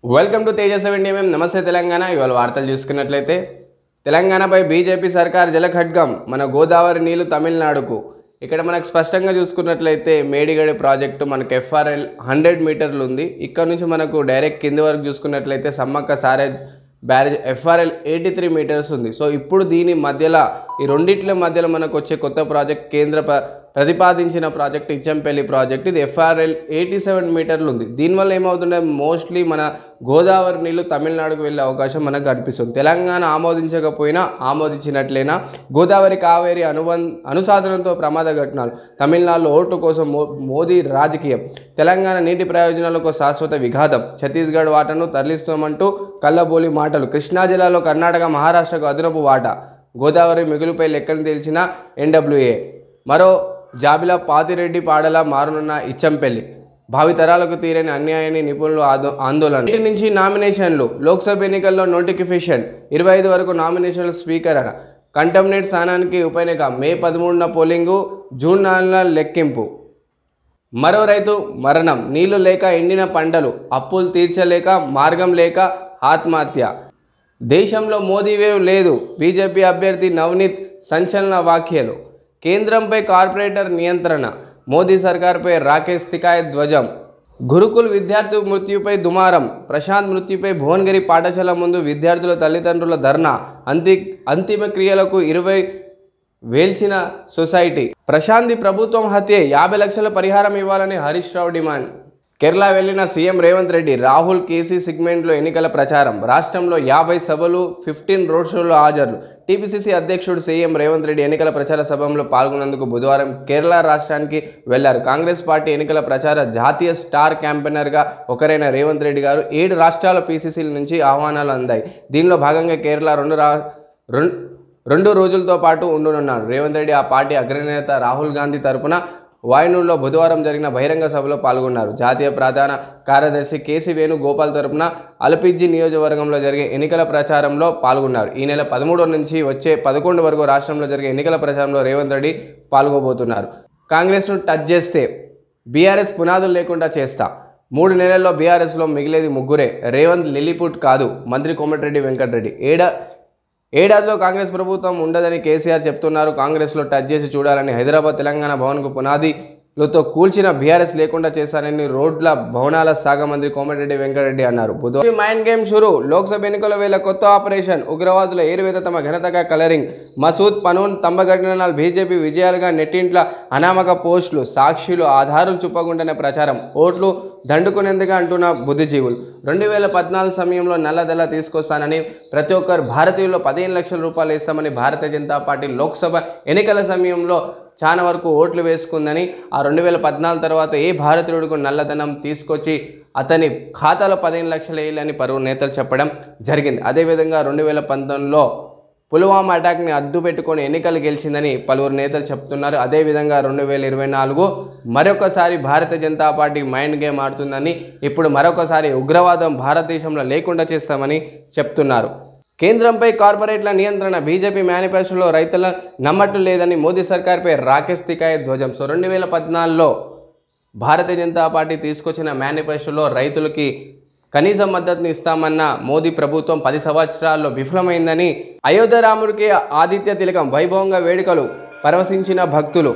Welcome to Teja 70mm. నమస్తే తెలంగాణ. ఇవాళ వార్తలు చూసుకున్నట్లయితే తెలంగాణపై బీజేపీ సర్కార్ జలఖడ్గం, మన గోదావరి నీళ్లు తమిళనాడుకు. ఇక్కడ మనకు స్పష్టంగా చూసుకున్నట్లయితే మేడిగడి ప్రాజెక్టు మనకు FRL 100 మీటర్లు ఉంది. ఇక్కడ నుంచి మనకు డైరెక్ట్ కింది వరకు చూసుకున్నట్లయితే సమ్మక్క సారేజ్ బ్యారేజ్ FRL 83 మీటర్స్ ఉంది. సో ఇప్పుడు దీని మధ్యలో ఈ రెండిట్ల మధ్యలో మనకు వచ్చే కొత్త ప్రాజెక్ట్ కేంద్ర ప్రతిపాదించిన ప్రాజెక్ట్ ఇచ్చంపల్లి ప్రాజెక్ట్. ఇది FRL 87 మీటర్లు ఉంది. దీనివల్ల ఏమవుతుంటే మోస్ట్లీ మన గోదావరి నీళ్లు తమిళనాడుకు వెళ్ళే అవకాశం మనకు కనిపిస్తుంది. తెలంగాణ ఆమోదించకపోయినా ఆమోదించినట్లయినా గోదావరి కావేరి అనుసాధనంతో ప్రమాద ఘటనలు, తమిళనాడులో ఓటు కోసం మోదీ రాజకీయం, తెలంగాణ నీటి ప్రయోజనాలకు శాశ్వత విఘాతం, ఛత్తీస్గఢ్ వాటాను తరలిస్తామంటూ కల్లబోలి మాటలు, కృష్ణా జిల్లాలో కర్ణాటక మహారాష్ట్రకు అదనపు వాటా, గోదావరి మిగులుపై లెక్కను తేల్చిన NWA, మరో జాబిలా పాతిరెడ్డి పాడలా మారనున్న ఇచ్చంపల్లి, భావితరాలకు తీరని అన్యాయాన్ని నిపుణులు ఆందోళన. ఇంటి నుంచి నామినేషన్లు, లోక్సభ ఎన్నికల్లో నోటిఫికేషన్, 25 వరకు నామినేషన్లు స్వీకరణ, కంటెంప్ట్ స్థానానికి ఉప ఎన్నిక, మే 13న పోలింగు, జూన్ 4న లెక్కింపు. మరో రైతు మరణం, నీళ్లు లేక ఎండిన పంటలు, అప్పులు తీర్చలేక మార్గం లేక ఆత్మహత్య. దేశంలో మోదీ వేవ్ లేదు, బీజేపీ అభ్యర్థి నవనీత్ సంచలన వ్యాఖ్యలు. కేంద్రంపై కార్పొరేటర్ నియంత్రణ, మోదీ సర్కార్పై రాకేష్ తికాయత్ ధ్వజం. గురుకుల్ విద్యార్థి మృత్యుపై దుమారం, ప్రశాంత్ మృత్యుపై భువనగిరి పాఠశాల ముందు విద్యార్థుల తల్లిదండ్రుల ధర్నా, అంతిమ క్రియలకు 20 వేల్చిన సొసైటీ. ప్రశాంతి ప్రభుత్వం హత్యే, 50 లక్షల పరిహారం ఇవ్వాలని హరీష్ రావు డిమాండ్. కేరళ వెళ్లిన సీఎం రేవంత్ రెడ్డి, రాహుల్ కేసీ సెగ్మెంట్లో ఎన్నికల ప్రచారం, రాష్ట్రంలో 50 సభలు, 15 రోడ్ షోల్లో హాజరు. టీపీసీసీ అధ్యక్షుడు సీఎం రేవంత్ రెడ్డి ఎన్నికల ప్రచార సభలో పాల్గొనేందుకు బుధవారం కేరళ రాష్ట్రానికి వెళ్లారు. కాంగ్రెస్ పార్టీ ఎన్నికల ప్రచార జాతీయ స్టార్ క్యాంపెయినర్గా ఒకరైన రేవంత్ రెడ్డి గారు 7 రాష్ట్రాల పీసీసీల నుంచి ఆహ్వానాలు అందాయి. దీనిలో భాగంగా కేరళ రెండు రోజులతో పాటు ఉండనున్నారు. రేవంత్ రెడ్డి ఆ పార్టీ అగ్రనేత రాహుల్ గాంధీ తరపున వాయనూరులో బుధవారం జరిగిన బహిరంగ సభలో పాల్గొన్నారు. జాతీయ ప్రధాన కార్యదర్శి కేసీ వేణుగోపాల్ తరపున అలపిజ్జి నియోజకవర్గంలో జరిగే ఎన్నికల ప్రచారంలో పాల్గొన్నారు. ఈ నెల 13 నుంచి వచ్చే 11 వరకు రాష్ట్రంలో జరిగే ఎన్నికల ప్రచారంలో రేవంత్ రెడ్డి పాల్గొబోతున్నారు. కాంగ్రెస్ను టచ్ చేస్తే బీఆర్ఎస్ పునాదులు లేకుండా చేస్తా, 3 నెలల్లో బీఆర్ఎస్లో మిగిలేది ముగ్గురే, రేవంత్ లిల్లీపుట్ కాదు, మంత్రి కోమటిరెడ్డి వెంకటరెడ్డి. ఏడాదిలో కాంగ్రెస్ ప్రభుత్వం ఉండదని కేసీఆర్ చెప్తున్నారు. కాంగ్రెస్లో టచ్ చేసి చూడాలని హైదరాబాద్ తెలంగాణ భవన్కు పునాదిలతో కూల్చిన బీఆర్ఎస్ లేకుండా చేశారని రోడ్ల భవనాల శాఖ మంత్రి కోమటిరెడ్డి వెంకటరెడ్డి అన్నారు. బుధవారం మైండ్ గేమ్ షురు, లోక్సభ ఎన్నికల వేళ కొత్త ఆపరేషన్, ఉగ్రవాదుల ఏరువేత తమ ఘనతగా కలరింగ్, మసూద్ పనూన్ తంబఘటనలు బీజేపీ విజయాలుగా నెట్టింట్ల అనామక పోస్టులు, సాక్షులు ఆధారాలు చూపకుండానే ప్రచారం, ఓట్లు దండుకునేందుకు అంటున్న బుద్ధిజీవులు. 2014 సమయంలో నల్లదెల్ల తీసుకొస్తానని, ప్రతి ఒక్కరు భారతీయుల్లో 15 లక్షల రూపాయలు ఇస్తామని భారతీయ జనతా పార్టీ లోక్సభ ఎన్నికల సమయంలో చాలా వరకు ఓట్లు వేసుకుందని, ఆ 2014 తర్వాత ఏ భారతీయుడికి నల్లధనం తీసుకొచ్చి అతని ఖాతాలో 15 లక్షలు వేయాలని పలువురు నేతలు చెప్పడం జరిగింది. అదేవిధంగా 2019లో పుల్వామా అటాక్ని అడ్డు పెట్టుకొని ఎన్నికలు గెలిచిందని పలువురు నేతలు చెప్తున్నారు. అదేవిధంగా 2024 మరొకసారి Bharatiya Janata party mind game ఆడుతుందని, ఇప్పుడు మరొకసారి ఉగ్రవాదం భారతదేశంలో లేకుండా చేస్తామని చెప్తున్నారు. కేంద్రంపై కార్పొరేట్ల నియంత్రణ, బీజేపీ మేనిఫెస్టోలో రైతుల నమ్మటం లేదని మోదీ సర్కార్పై రాకేష్ తికాయత్ ధ్వజం. సో 2014లో భారతీయ జనతా పార్టీ తీసుకొచ్చిన మేనిఫెస్టోలో రైతులకి కనీస మద్దతుని ఇస్తామన్న మోదీ ప్రభుత్వం 10 సంవత్సరాల్లో విఫలమైందని, అయోధ్య రాముడికి ఆదిత్య తిలకం వైభవంగా వేడుకలు, పరవశించిన భక్తులు.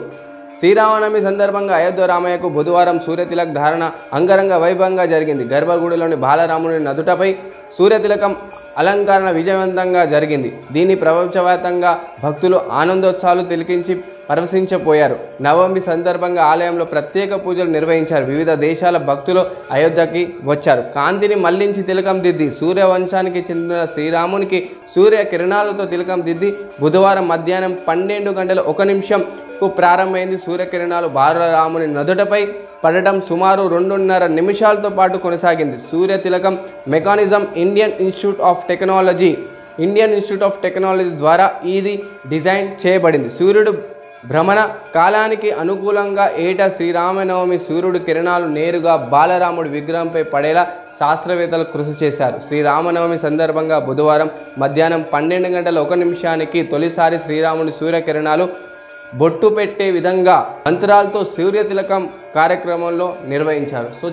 శ్రీరామనవమి సందర్భంగా అయోధ్య రామయ్యకు బుధవారం సూర్యతిలక్ ధారణ అంగరంగ వైభవంగా జరిగింది. గర్భగుడిలోని బాలరాముడి నదుటపై సూర్యతిలకం అలంకరణ విజయవంతంగా జరిగింది. దీన్ని ప్రపంచవ్యాప్తంగా భక్తులు ఆనందోత్సవాలు తిలకించి పరవశించిపోయారు. నవమి సందర్భంగా ఆలయంలో ప్రత్యేక పూజలు నిర్వహించారు. వివిధ దేశాల భక్తులు అయోధ్యకి వచ్చారు. కాంతిని మళ్లించి తిలకం దిద్ది సూర్యవంశానికి చెందిన శ్రీరామునికి సూర్య కిరణాలతో తిలకం దిద్ది బుధవారం మధ్యాహ్నం 12:01 ప్రారంభమైంది. సూర్యకిరణాలు బాలరాముని నదుటపై పడటం సుమారు 2.5 నిమిషాలతో పాటు కొనసాగింది. సూర్య తిలకం mechanism Indian institute of technology ద్వారా ఇది డిజైన్ చేయబడింది. సూర్యుడు భ్రమణ కాలానికి అనుకూలంగా ఏటా శ్రీరామనవమి సూర్యుడు కిరణాలు నేరుగా బాలరాముడి విగ్రహంపై పడేలా శాస్త్రవేత్తలు కృషి చేశారు. శ్రీరామనవమి సందర్భంగా బుధవారం మధ్యాహ్నం 12:01 తొలిసారి శ్రీరాముని సూర్యకిరణాలు బొట్టు పెట్టే విధంగా మంత్రాలతో సూర్య తిలకం కార్యక్రమంలో నిర్వహించారు. సో